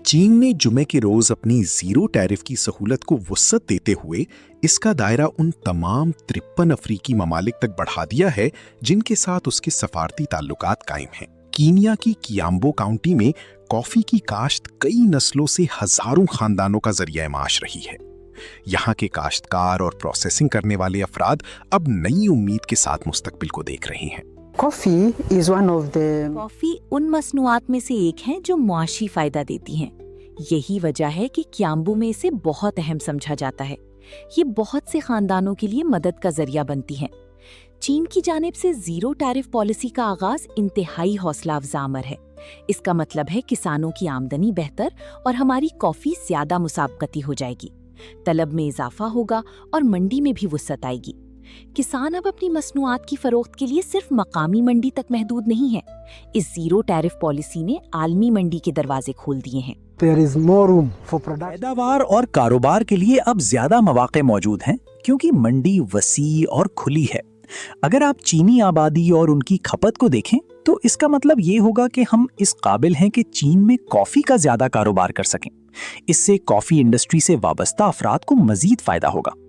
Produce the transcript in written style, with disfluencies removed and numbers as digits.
चीन ने जुमे के रोज अपनी जीरो टैरिफ की सहूलत को वुसअत देते हुए इसका दायरा उन तमाम 53 अफ्रीकी ममालिक तक बढ़ा दिया है जिनके साथ उसके सफारती ताल्लुकात कायम हैं। कीनिया की कियाम्बो काउंटी में कॉफी की काश्त कई नस्लों से हजारों खानदानों का जरिया माश रही है। यहाँ के काश्तकार और प्रोसेसिंग करने वाले अफराद अब नई उम्मीद के साथ मुस्तकबिल को देख रहे हैं। कॉफी उन मसनूआत में से एक है जो मुआशी फायदा देती हैं। यही वजह है कि कियाम्बो में इसे बहुत अहम समझा जाता है। ये बहुत से खानदानों के लिए मदद का जरिया बनती है। चीन की जानिब से जीरो टैरिफ पॉलिसी का आगाज इंतहाई हौसला अफजा अमर है। इसका मतलब है किसानों की आमदनी बेहतर और हमारी कॉफी ज्यादा मुसाबकती हो जाएगी। तलब में इजाफा होगा और मंडी में भी वुसअत आएगी। किसान अब अपनी मसनूआत की फरोख्त के लिए सिर्फ मकामी मंडी तक महदूद नहीं है। इस जीरो टैरिफ पॉलिसी ने आलमी मंडी के दरवाजे खोल दिए हैं। पैदावार और कारोबार के लिए अब ज्यादा मौके मौजूद हैं क्योंकि मंडी वसी और खुली है। अगर आप चीनी आबादी और उनकी खपत को देखें तो इसका मतलब ये होगा कि हम इस काबिल हैं कि चीन में कॉफी का ज्यादा कारोबार कर सकें। इससे कॉफी इंडस्ट्री से वाबस्ता अफराद को मजीद फायदा होगा।